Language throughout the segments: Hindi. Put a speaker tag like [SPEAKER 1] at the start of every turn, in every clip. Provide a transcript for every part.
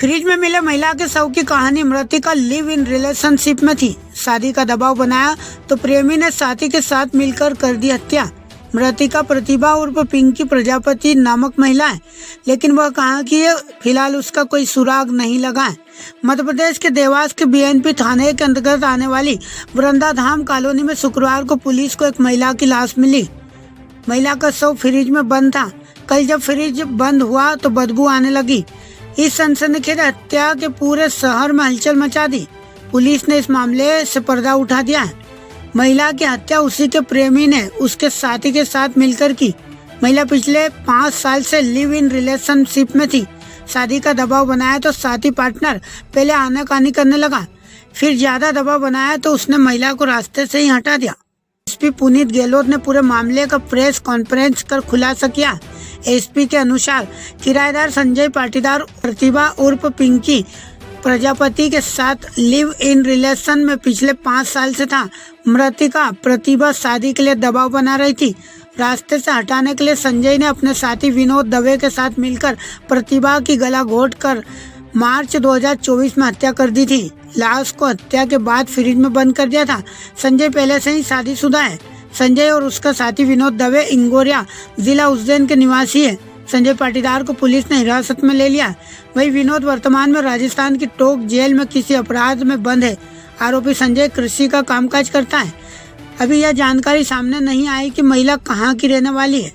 [SPEAKER 1] फ्रिज में मिले महिला के शव की कहानी। मृतिका लिव इन रिलेशनशिप में थी। शादी का दबाव बनाया तो प्रेमी ने साथी के साथ मिलकर कर दी हत्या। मृतिका प्रतिभा उर्फ पिंकी प्रजापति नामक महिला है, लेकिन वह कहाँ की है, फिलहाल उसका कोई सुराग नहीं लगा है। मध्य प्रदेश के देवास के बीएनपी थाने के अंतर्गत आने वाली वृंदाधाम कॉलोनी में शुक्रवार को पुलिस को एक महिला की लाश मिली। महिला का शव फ्रिज में बंद था। कल जब फ्रिज बंद हुआ तो बदबू आने लगी। इस सनसनीखेज हत्या के पूरे शहर में हलचल मचा दी। पुलिस ने इस मामले से पर्दा उठा दिया है। महिला की हत्या उसी के प्रेमी ने उसके साथी के साथ मिलकर की। महिला पिछले 5 साल से लिव इन रिलेशनशिप में थी। शादी का दबाव बनाया तो साथी पार्टनर पहले आनाकानी करने लगा, फिर ज्यादा दबाव बनाया तो उसने महिला को रास्ते से ही हटा दिया। एसपी पुनीत गहलोत ने पूरे मामले का प्रेस कॉन्फ्रेंस कर खुलासा किया। एसपी के अनुसार किराएदार संजय पाटीदार प्रतिभा उर्फ पिंकी प्रजापति के साथ लिव इन रिलेशन में पिछले 5 साल से था। मृतिका प्रतिभा शादी के लिए दबाव बना रही थी। रास्ते से हटाने के लिए संजय ने अपने साथी विनोद दवे के साथ मिलकर प्रतिभा की गला घोट कर मार्च 2024 में हत्या कर दी थी। लाश को हत्या के बाद फ्रिज में बंद कर दिया था। संजय पहले से ही शादीशुदा है। संजय और उसका साथी विनोद दवे इंगोरिया जिला उज्जैन के निवासी है। संजय पाटीदार को पुलिस ने हिरासत में ले लिया। वही विनोद वर्तमान में राजस्थान की टोक जेल में किसी अपराध में बंद है। आरोपी संजय कृषि का कामकाज करता है। अभी यह जानकारी सामने नहीं आई कि महिला कहाँ की रहने वाली है।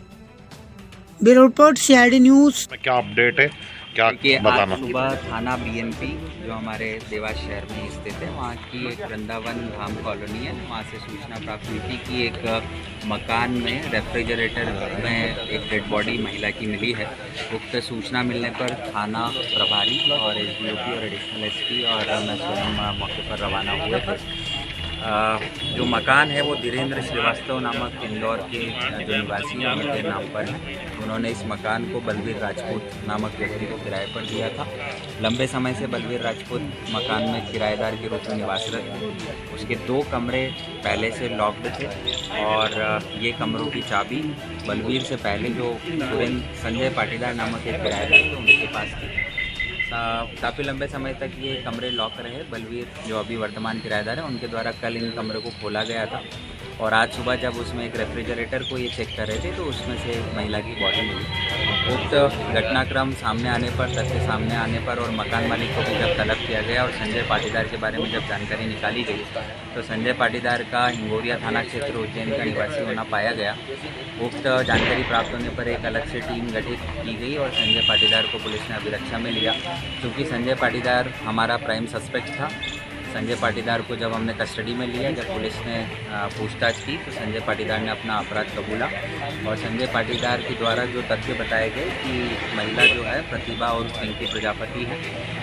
[SPEAKER 1] Bureau report CID news.
[SPEAKER 2] क्या अपडेट है, क्या बताना?
[SPEAKER 3] आज सुबह थाना बीएनपी जो हमारे देवास शहर में स्थित है, वहाँ की एक वृंदावन धाम कॉलोनी है। वहाँ से सूचना प्राप्त हुई थी कि एक मकान में रेफ्रिजरेटर में एक डेड बॉडी महिला की मिली है। उक्त सूचना मिलने पर थाना प्रभारी और SDOP और एडिशनल SP और मैं स्वयं मौके पर रवाना हुए थे। जो मकान है वो धीरेन्द्र श्रीवास्तव नामक इंदौर के जो निवासी हैं उनके नाम पर है। उन्होंने इस मकान को बलवीर राजपूत नामक व्यक्ति को किराए पर दिया था। लंबे समय से बलवीर राजपूत मकान में किराएदार के रूप में निवासरत थे। उसके 2 कमरे पहले से लॉक्ड थे और ये कमरों की चाबी बलवीर से पहले जो संजय पाटीदार नामक एक किराएदार थे उनके पास थी। काफ़ी लंबे समय तक ये कमरे लॉक रहे। बलवीर जो अभी वर्तमान किराएदार है उनके द्वारा कल इन कमरों को खोला गया था और आज सुबह जब उसमें एक रेफ्रिजरेटर को ये चेक कर रहे थे तो उसमें से एक महिला की बॉडी मिली। उक्त घटनाक्रम सामने आने पर, तथ्य सामने आने पर और मकान मालिक को भी जब तलब किया गया और संजय पाटीदार के बारे में जब जानकारी निकाली गई तो संजय पाटीदार का हिंगोरिया थाना क्षेत्र उज्जैन का निवासी होना पाया गया। उक्त जानकारी प्राप्त होने पर एक अलग से टीम गठित की गई और संजय पाटीदार को पुलिस ने अभिरक्षा में लिया। क्योंकि संजय पाटीदार हमारा प्राइम सस्पेक्ट था, संजय पाटीदार को जब हमने कस्टडी में लिया, जब पुलिस ने पूछताछ की तो संजय पाटीदार ने अपना अपराध कबूला और संजय पाटीदार के द्वारा जो तथ्य बताए गए कि महिला जो है प्रतिभा और पिंकी प्रजापति है,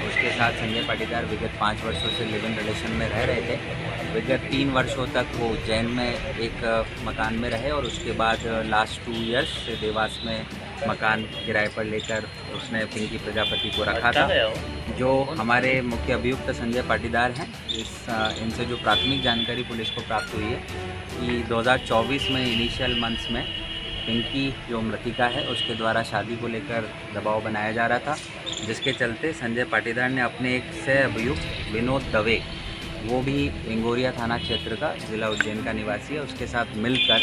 [SPEAKER 3] उसके साथ संजय पाटीदार विगत 5 वर्षों से लिव इन रिलेशन में रह रहे थे। विगत 3 वर्षों तक वो उज्जैन में एक मकान में रहे और उसके बाद लास्ट 2 ईयर्स से देवास में मकान किराए पर लेकर उसने पिंकी प्रजापति को रखा था। जो हमारे मुख्य अभियुक्त संजय पाटीदार हैं, इनसे जो प्राथमिक जानकारी पुलिस को प्राप्त हुई है कि 2024 में इनिशियल मंथ्स में पिंकी जो मृतिका है उसके द्वारा शादी को लेकर दबाव बनाया जा रहा था, जिसके चलते संजय पाटीदार ने अपने एक सह अभियुक्त विनोद दवे, वो भी इंगोरिया थाना क्षेत्र का जिला उज्जैन का निवासी है, उसके साथ मिलकर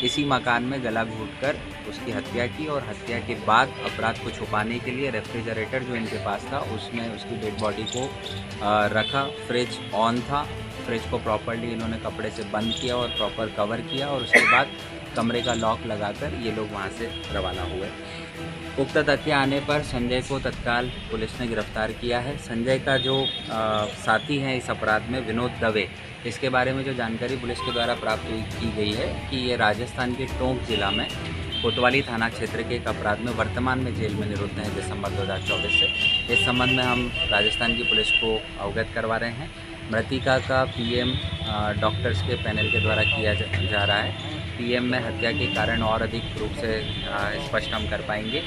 [SPEAKER 3] इसी मकान में गला घोंटकर उसकी हत्या की और हत्या के बाद अपराध को छुपाने के लिए रेफ्रिजरेटर जो इनके पास था उसमें उसकी डेड बॉडी को रखा। फ्रिज ऑन था, फ्रिज को प्रॉपर्ली इन्होंने कपड़े से बंद किया और प्रॉपर कवर किया और उसके बाद कमरे का लॉक लगाकर ये लोग वहाँ से रवाना हुए। उक्त तथ्य आने पर संजय को तत्काल पुलिस ने गिरफ्तार किया है। संजय का जो साथी है इस अपराध में विनोद दवे, इसके बारे में जो जानकारी पुलिस के द्वारा प्राप्त की गई है कि ये राजस्थान के टोंक जिला में कोतवाली थाना क्षेत्र के एक अपराध में वर्तमान में जेल में निरुद्ध है दिसंबर 2024 से। इस संबंध में हम राजस्थान की पुलिस को अवगत करवा रहे हैं। मृतिका का PM डॉक्टर्स के पैनल के द्वारा किया जा रहा है। PM में हत्या के कारण और अधिक रूप से स्पष्ट हम कर पाएंगे।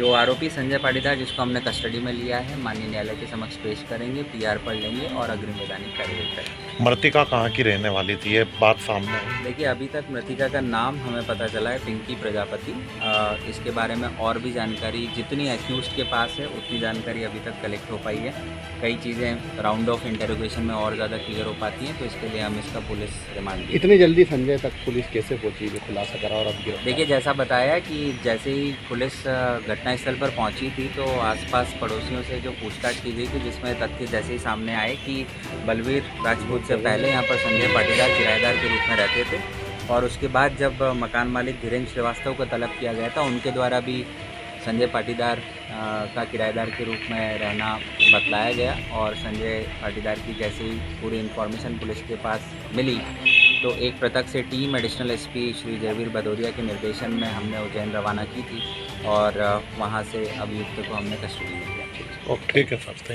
[SPEAKER 3] जो आरोपी संजय पाटीदार जिसको हमने कस्टडी में लिया है माननीय न्यायालय के समक्ष पेश करेंगे, पीआर पढ़ लेंगे और अग्रिम वैधानिक कार्रवाई करेंगे।
[SPEAKER 2] मृतिका कहाँ की रहने वाली थी, ये बात सामने आई?
[SPEAKER 3] देखिए, अभी तक मृतिका का नाम हमें पता चला है पिंकी प्रजापति। इसके बारे में और भी जानकारी जितनी एक्यूज्ड के पास है उतनी जानकारी अभी तक कलेक्ट हो पाई है। कई चीज़ें राउंड ऑफ इंटरोगेशन में और ज़्यादा क्लियर हो पाती हैं, तो इसके लिए हम इसका पुलिस रिमांड।
[SPEAKER 4] इतनी जल्दी संजय तक पुलिस कैसे पहुंची, जो खुलासा करा और अब गिरफ्तार?
[SPEAKER 3] देखिए, जैसा बताया कि जैसे ही पुलिस घटनास्थल पर पहुंची थी तो आसपास पड़ोसियों से जो पूछताछ की गई थी, जिसमें तथ्य जैसे ही सामने आए कि बलवीर राजपूत से पहले यहाँ पर संजय पाटीदार किराएदार के रूप में रहते थे, और उसके बाद जब मकान मालिक धीरेन्द्र श्रीवास्तव को तलब किया गया था, उनके द्वारा भी संजय पाटीदार का किराएदार के रूप में रहना बतलाया गया। और संजय पाटीदार की जैसे ही पूरी इन्फॉर्मेशन पुलिस के पास मिली तो एक पृथक से team additional SP Shri Jaiveer Bhadauria के निर्देशन में हमने उज्जैन रवाना की थी और वहाँ से अभियुक्त को हमने कस्टडी में लिया।
[SPEAKER 2] ओके, ठीक है सर, थैंक यू।